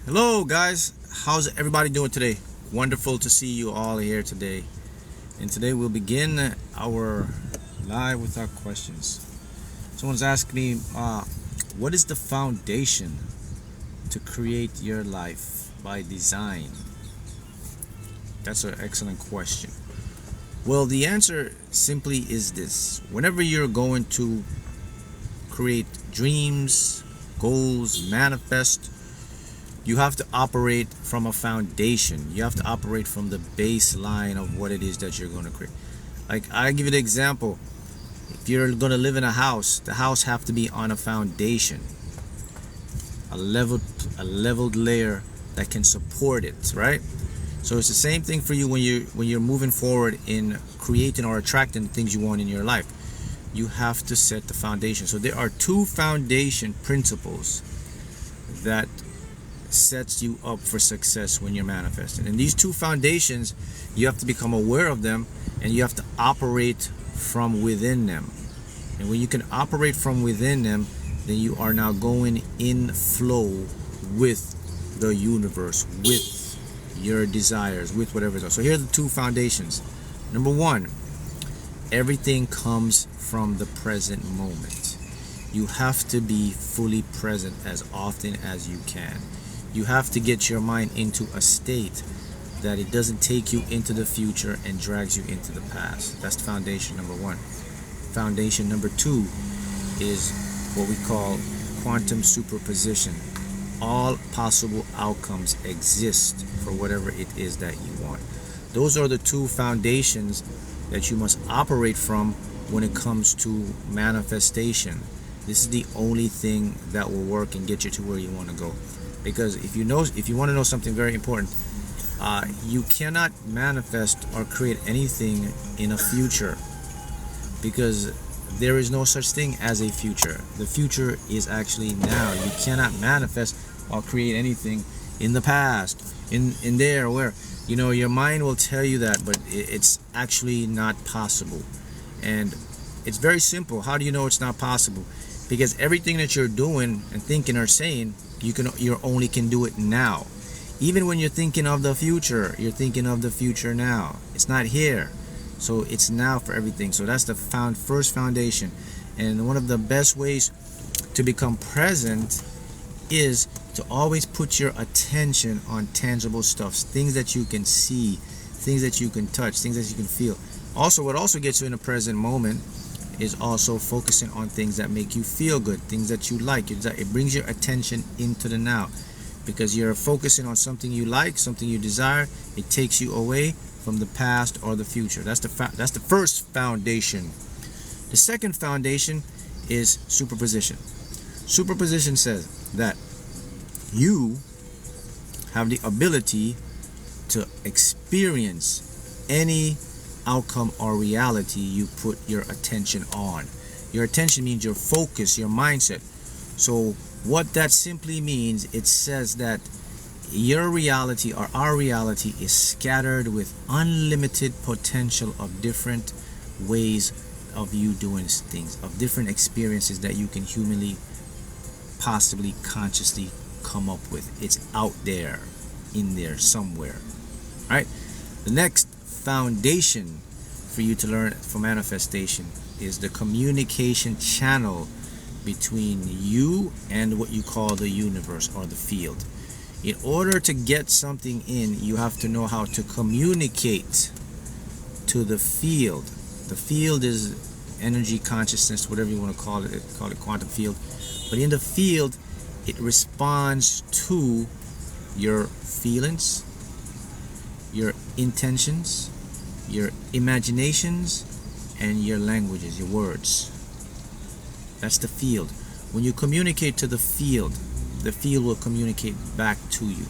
Hello guys, how's everybody doing today? Wonderful to see you all here today. And today we'll begin our live with our questions. Someone's asked me, what is the foundation to create your life by design? That's an excellent question. Well, the answer simply is this. Whenever you're going to create dreams, goals, manifest, you have to operate from a foundation. You have to operate from the baseline of what it is that you're going to create. Like, I give you the example. If you're going to live in a house, the house have to be on a foundation, a leveled layer that can support it, right? So it's the same thing for you when you're moving forward in creating or attracting the things you want in your life. You have to set the foundation. So there are two foundation principles that sets you up for success when you're manifesting. And these two foundations, you have to become aware of them, and you have to operate from within them. And when you can operate from within them, then you are now going in flow with the universe, with your desires, with whatever it is. So here are the two foundations. Number one, everything comes from the present moment. You have to be fully present as often as you can. You have to get your mind into a state that it doesn't take you into the future and drags you into the past. That's foundation number one. Foundation number two is what we call quantum superposition. All possible outcomes exist for whatever it is that you want. Those are the two foundations that you must operate from when it comes to manifestation. This is the only thing that will work and get you to where you want to go. Because if you want to know something very important, you cannot manifest or create anything in a future, because there is no such thing as a future. The future is actually now. You cannot manifest or create anything in the past, in there, where your mind will tell you that, but it's actually not possible. And it's very simple. How do you know it's not possible? Because everything that you're doing and thinking or saying, you only can do it now. Even when you're thinking of the future, you're thinking of the future now. It's not here. So it's now for everything. So that's the first foundation. And one of the best ways to become present is to always put your attention on tangible stuff, things that you can see, things that you can touch, things that you can feel. Also, what also gets you in the present moment is also focusing on things that make you feel good, things that you like. It brings your attention into the now, because you're focusing on something you like, something you desire. It takes you away from the past or the future. That's the first foundation. The second foundation is superposition. Superposition says that you have the ability to experience any outcome or reality you put your attention on. Your attention means your focus, your mindset. So what that simply means, it says that your reality or our reality is scattered with unlimited potential of different ways of you doing things, of different experiences that you can humanly, possibly consciously come up with. It's out there, in there somewhere. All right. The next foundation for you to learn for manifestation is the communication channel between you and what you call the universe or the field. In order to get something in, you have to know how to communicate to the field. The field is energy, consciousness, whatever you want to call it quantum field. But in the field, it responds to your feelings, your intentions, your imaginations, and your languages, your words. That's the field. When you communicate to the field will communicate back to you.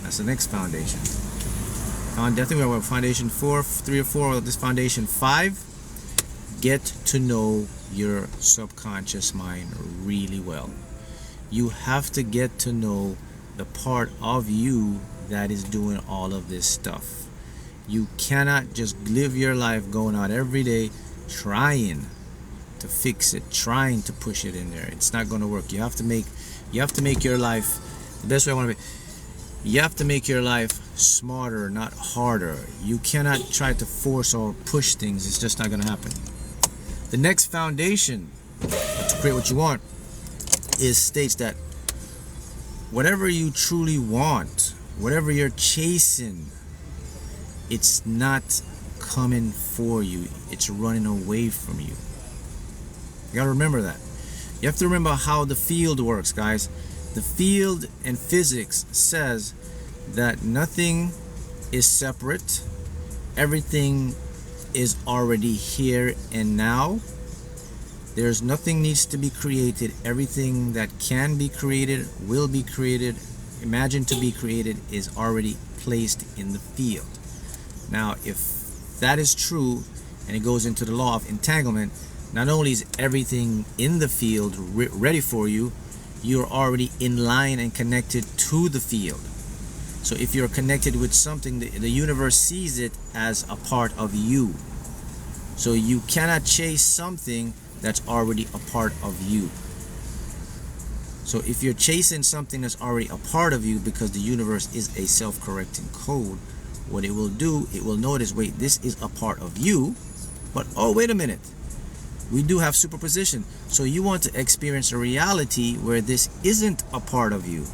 That's the next foundation. I think we have foundation 3 or 4. This foundation 5. Get to know your subconscious mind really well. You have to get to know the part of you that is doing all of this stuff. You cannot just live your life going out every day trying to fix it, trying to push it in there. It's not going to work. You have to make your life the best way I want to be. You have to make your life smarter, not harder. You cannot try to force or push things. It's just not going to happen. The next foundation to create what you want states that whatever you truly want, whatever you're chasing, it's not coming for you. It's running away from you. You got to remember that. You have to remember how the field works, guys. The field in physics says that nothing is separate. Everything is already here and now. There's nothing needs to be created. Everything that can be created, will be created, imagined to be created is already placed in the field. Now, if that is true, and it goes into the law of entanglement, not only is everything in the field ready for you, you're already in line and connected to the field. So if you're connected with something, the universe sees it as a part of you. So you cannot chase something that's already a part of you. So if you're chasing something that's already a part of you, because the universe is a self-correcting code, what it will do, it will notice, wait, this is a part of you, but oh, wait a minute, we do have superposition. So you want to experience a reality where this isn't a part of you.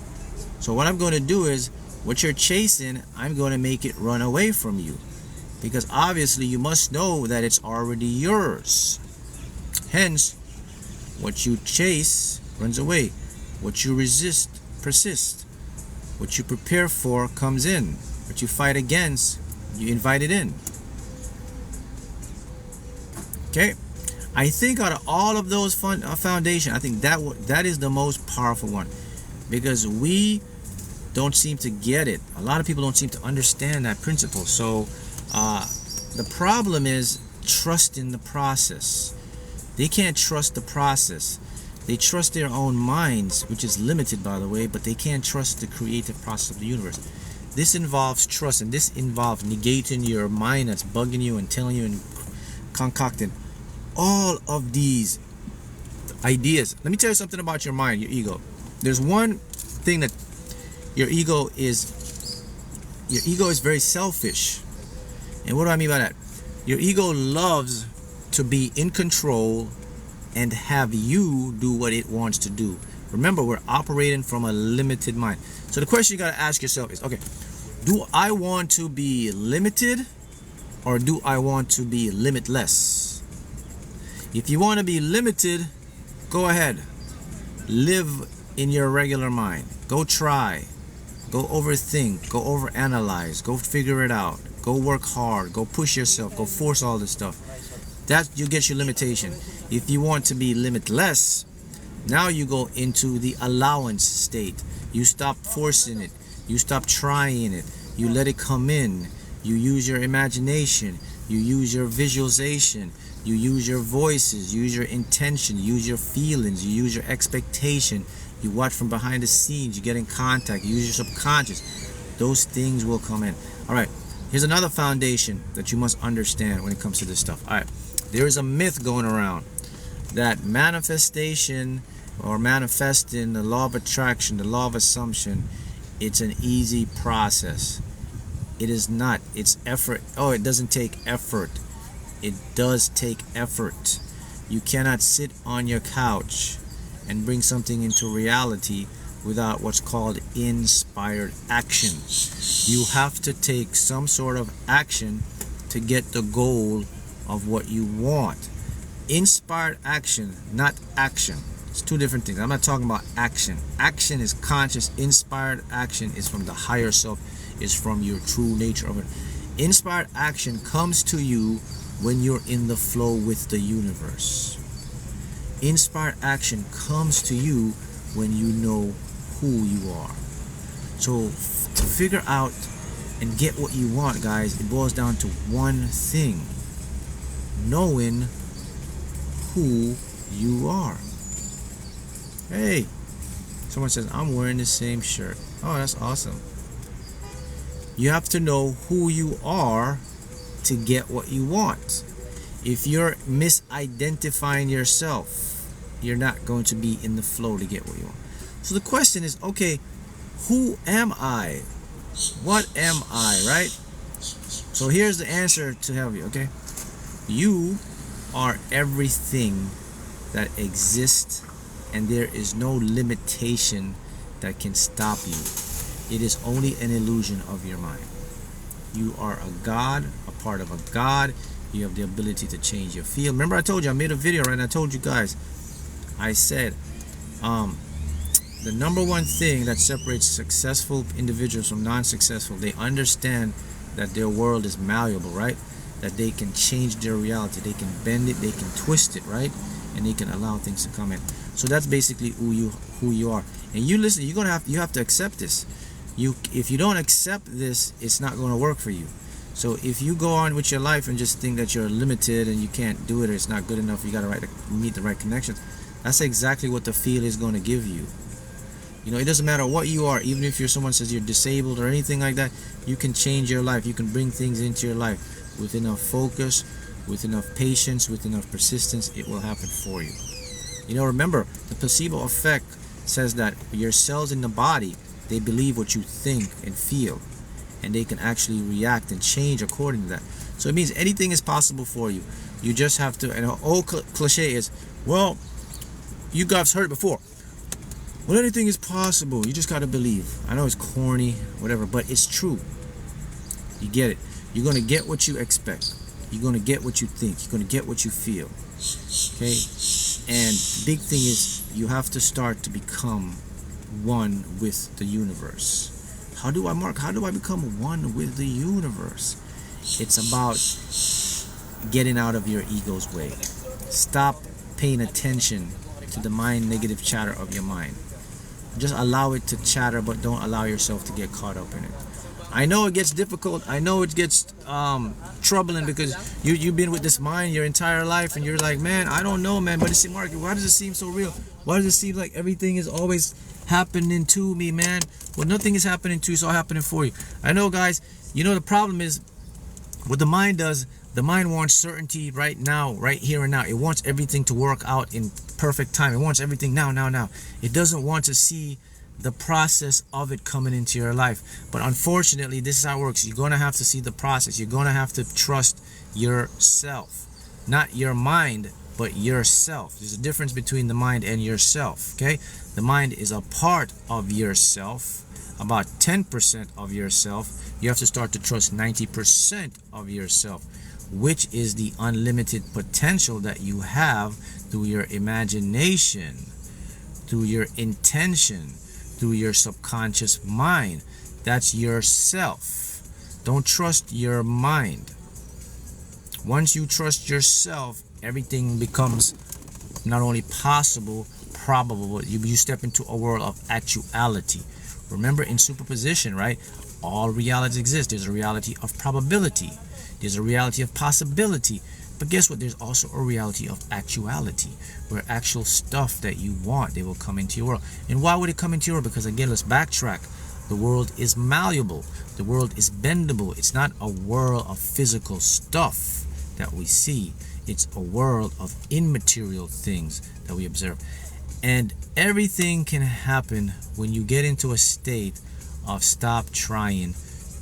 So what I'm going to do is, what you're chasing, I'm going to make it run away from you. Because obviously you must know that it's already yours. Hence, what you chase runs away. What you resist persists. What you prepare for comes in. What you fight against, you invite it in. Okay? I think out of all of those foundation, I think that is the most powerful one, because we don't seem to get it. A lot of people don't seem to understand that principle. So the problem is trusting the process. They can't trust the process. They trust their own minds, which is limited, by the way, but they can't trust the creative process of the universe. This involves trust, and this involves negating your mind that's bugging you and telling you and concocting all of these ideas. Let me tell you something about your mind, your ego. There's one thing that your ego is very selfish. And what do I mean by that? Your ego loves to be in control and have you do what it wants to do. Remember, we're operating from a limited mind. So the question you got to ask yourself is, okay, do I want to be limited or do I want to be limitless? If you want to be limited, go ahead. Live in your regular mind. Go try. Go overthink. Go overanalyze. Go figure it out. Go work hard. Go push yourself. Go force all this stuff. That you get your limitation. If you want to be limitless, now you go into the allowance state. You stop forcing it. You stop trying it. You let it come in. You use your imagination. You use your visualization. You use your voices, use your intention, use your feelings, you use your expectation. You watch from behind the scenes, you get in contact, you use your subconscious. Those things will come in. All right, here's another foundation that you must understand when it comes to this stuff. All right, there is a myth going around that manifestation or manifesting, the law of attraction, the law of assumption, it's an easy process. It is not. It's effort. Oh, it doesn't take effort. It does take effort. You cannot sit on your couch and bring something into reality without what's called inspired action. You have to take some sort of action to get the goal of what you want. Inspired action, not action. It's two different things. I'm not talking about action. Action is conscious. Inspired action is from the higher self, is from your true nature of it. Inspired action comes to you when you're in the flow with the universe. Inspired action comes to you when you know who you are. So to figure out and get what you want, guys, it boils down to one thing: knowing who you are. Hey, someone says, I'm wearing the same shirt. Oh, that's awesome. You have to know who you are to get what you want. If you're misidentifying yourself, you're not going to be in the flow to get what you want. So the question is, okay, who am I? What am I, right? So here's the answer to help you, okay? You are everything that exists, and there is no limitation that can stop you. It is only an illusion of your mind. You are a God, a part of a God. You have the ability to change your field. Remember I told you, I made a video, right? And I told you guys, I said, the number one thing that separates successful individuals from non-successful, they understand that their world is malleable, right? That they can change their reality, they can bend it, they can twist it, right? And they can allow things to come in. So that's basically who you are. And you listen, you have to accept this. If you don't accept this, it's not going to work for you. So if you go on with your life and just think that you're limited and you can't do it, or it's not good enough, you got to meet the right connections, that's exactly what the field is going to give you. You know, it doesn't matter what you are, even if you're someone says you're disabled or anything like that, you can change your life. You can bring things into your life with enough focus, with enough patience, with enough persistence. It will happen for you. You know, remember, the placebo effect says that your cells in the body, they believe what you think and feel, and they can actually react and change according to that. So it means anything is possible for you. You just have to, and an old cliche is, well, you got hurt before. Well, anything is possible. You just got to believe. I know it's corny, whatever, but it's true. You get it. You're going to get what you expect. You're going to get what you think. You're going to get what you feel. Okay? And the big thing is you have to start to become one with the universe. How do I become one with the universe? It's about getting out of your ego's way. Stop paying attention to the negative chatter of your mind. Just allow it to chatter, but don't allow yourself to get caught up in it. I know it gets difficult. I know it gets troubling, because you've been with this mind your entire life, and you're like, man, I don't know, man. But it's Mark, why does it seem so real? Why does it seem like everything is always happening to me, man? Well, nothing is happening to you, it's all happening for you. I know, guys. You know, the problem is what the mind does. The mind wants certainty right now, right here and now. It wants everything to work out in perfect time. It wants everything now. It doesn't want to see the process of it coming into your life. But unfortunately, this is how it works. You're going to have to see the process. You're going to have to trust yourself. Not your mind, but yourself. There's a difference between the mind and yourself, okay? The mind is a part of yourself, about 10% of yourself. You have to start to trust 90% of yourself, which is the unlimited potential that you have through your imagination, through your intention, through your subconscious mind. That's yourself. Don't trust your mind. Once you trust yourself, everything becomes not only possible, probable, but you step into a world of actuality. Remember, in superposition, right? All realities exist. There's a reality of probability. There's a reality of possibility. But guess what? There's also a reality of actuality, where actual stuff that you want, they will come into your world. And why would it come into your world? Because again, let's backtrack. The world is malleable. The world is bendable. It's not a world of physical stuff that we see. It's a world of immaterial things that we observe. And everything can happen when you get into a state of stop trying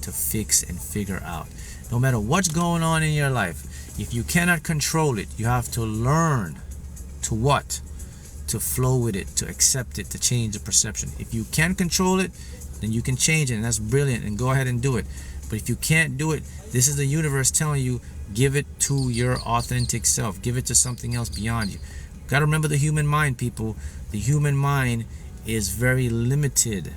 to fix and figure out. No matter what's going on in your life, if you cannot control it, you have to learn to what? To flow with it, to accept it, to change the perception. If you can control it, then you can change it, and that's brilliant, and go ahead and do it. But if you can't do it, this is the universe telling you, give it to your authentic self. Give it to something else beyond you. Got to remember the human mind, people. The human mind is very limited.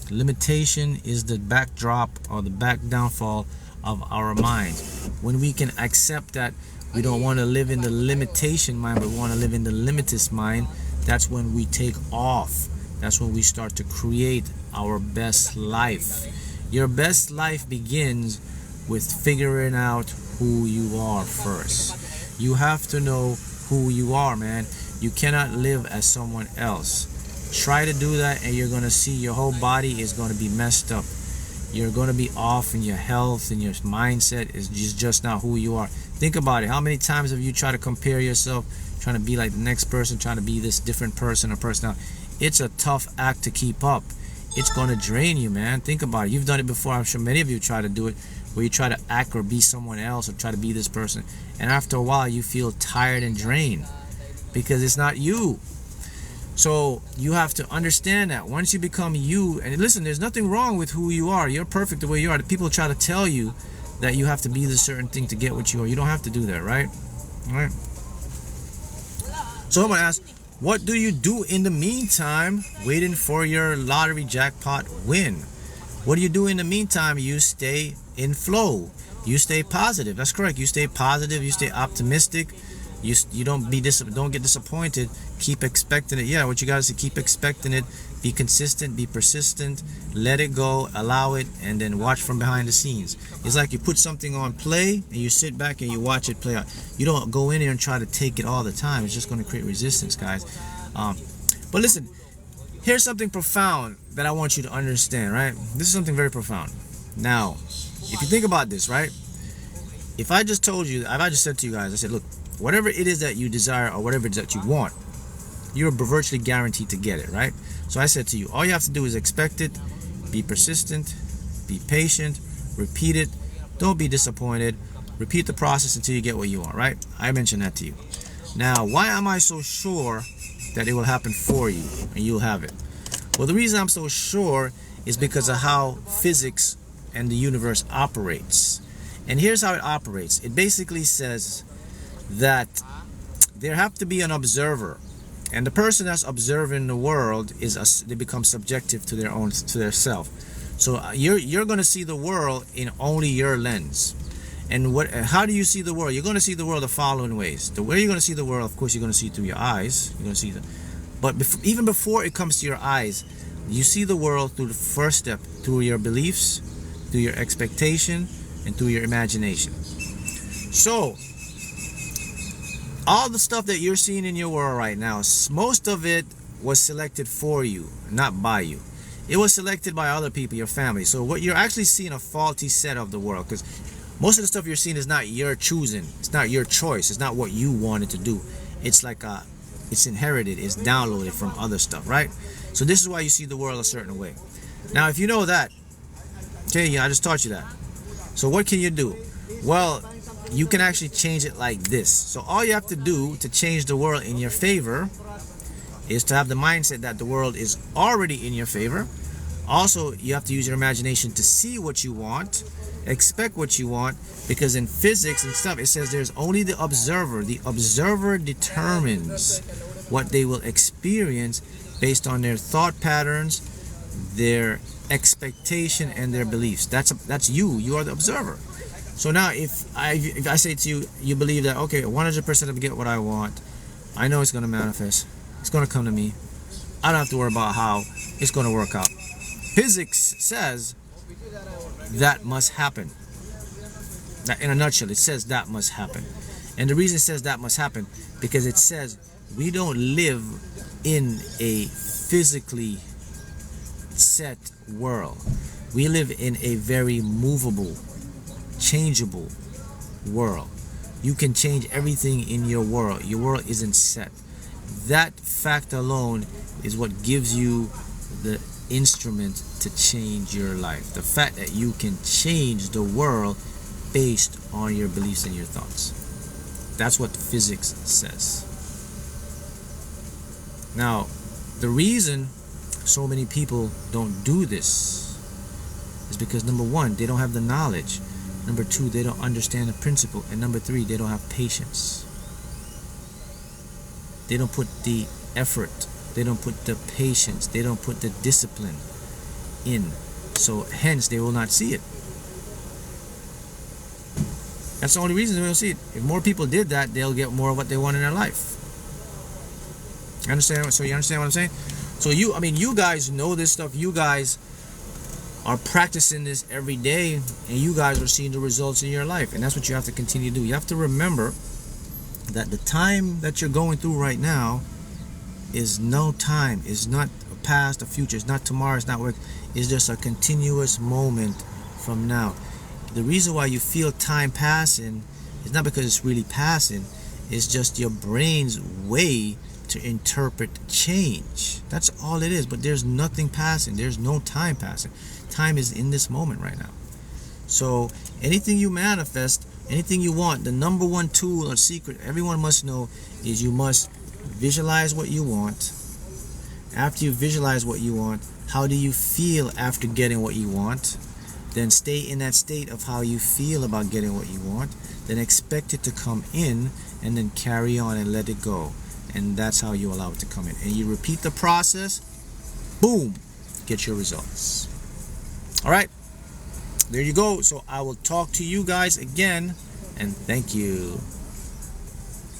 Limitation is the backdrop or the back downfall of our minds. When we can accept that we don't want to live in the limitation mind, but we want to live in the limitless mind, that's when we take off. That's when we start to create our best life. Your best life begins with figuring out who you are first. You have to know who you are, man. You cannot live as someone else. Try to do that, and you're going to see your whole body is going to be messed up. You're going to be off in your health, and your mindset is just not who you are. Think about it. How many times have you tried to compare yourself, trying to be like the next person, trying to be this different person or personality? It's a tough act to keep up. it's going to drain you, man. Think about it. You've done it before. I'm sure many of you try to do it, where you try to act or be someone else or try to be this person, and after a while you feel tired and drained because it's not you. So you have to understand that once you become you, and listen, there's nothing wrong with who you are. You're perfect the way you are. People try to tell you that you have to be this certain thing to get what you are. You don't have to do that, right? All right. So I'm going to ask, what do you do in the meantime waiting for your lottery jackpot win? What do you do in the meantime? You stay in flow. You stay positive. That's correct. You stay positive. You stay optimistic. You don't get disappointed. Keep expecting it. Yeah, what you guys say, keep expecting it. Be consistent. Be persistent. Let it go. Allow it, and then watch from behind the scenes. It's like you put something on play, and you sit back and you watch it play out. You don't go in there and try to take it all the time. It's just going to create resistance, guys. But listen, here's something profound that I want you to understand. Right? This is something very profound. Now, if you think about this, right? If I just told you, if I just said to you guys, I said, look, whatever it is that you desire or whatever it is that you want, you're virtually guaranteed to get it, right? So I said to you, all you have to do is expect it, be persistent, be patient, repeat it, don't be disappointed, repeat the process until you get what you want, right? I mentioned that to you. Now, why am I so sure that it will happen for you and you'll have it? Well, the reason I'm so sure is because of how physics and the universe operates. And here's how it operates. It basically says that there have to be an observer, and the person that's observing the world they become subjective to their self. So you're going to see the world in only your lens. And how do you see the world? You're going to see the world the following ways. The way you're going to see the world, of course, you're going to see it through your eyes. You're going to see but even before it comes to your eyes, you see the world through the first step, through your beliefs, through your expectation, and through your imagination. So all the stuff that you're seeing in your world right now, most of it was selected for you, not by you. It was selected by other people, your family. So what you're actually seeing a faulty set of the world, because most of the stuff you're seeing is not your choosing. It's not your choice. It's not what you wanted to do. It's like it's inherited. It's downloaded from other stuff, right? So this is why you see the world a certain way. Now, if you know that, okay, I just taught you that. So what can you do? Well, you can actually change it like this. So all you have to do to change the world in your favor is to have the mindset that the world is already in your favor. Also, you have to use your imagination to see what you want, expect what you want, because in physics and stuff, it says there's only the observer. The observer determines what they will experience based on their thought patterns, their expectation, and their beliefs. That's you. You are the observer. So now, if I say to you, you believe that, okay, 100% of get what I want, I know it's going to manifest. It's going to come to me. I don't have to worry about how it's going to work out. Physics says that must happen. In a nutshell, it says that must happen. And the reason it says that must happen, because it says we don't live in a physically set world. We live in a very movable, changeable world. You can change everything in your world. Your world isn't set. That fact alone is what gives you the instrument to change your life. The fact that you can change the world based on your beliefs and your thoughts. That's what physics says. Now, the reason so many people don't do this is because, number one, they don't have the knowledge. Number two, they don't understand the principle. And number three, they don't have patience. They don't put the effort. They don't put the patience. They don't put the discipline in. So hence, they will not see it. That's the only reason they don't see it. If more people did that, they'll get more of what they want in their life. Understand? So you understand what I'm saying? So you guys know this stuff. You guys are practicing this every day, and you guys are seeing the results in your life. And that's what you have to continue to do. You have to remember that the time that you're going through right now is no time. It's not a past, a future. It's not tomorrow. It's not work. It's just a continuous moment from now. The reason why you feel time passing is not because it's really passing. It's just your brain's way to interpret change. That's all it is. But there's nothing passing. There's no time passing. Time is in this moment right now. So anything you manifest, anything you want, the number one tool or secret everyone must know is you must visualize what you want. After you visualize what you want, how do you feel after getting what you want? Then stay in that state of how you feel about getting what you want. Then expect it to come in, and then carry on and let it go. And that's how you allow it to come in. And you repeat the process, boom, get your results. All right, there you go. So I will talk to you guys again, and thank you.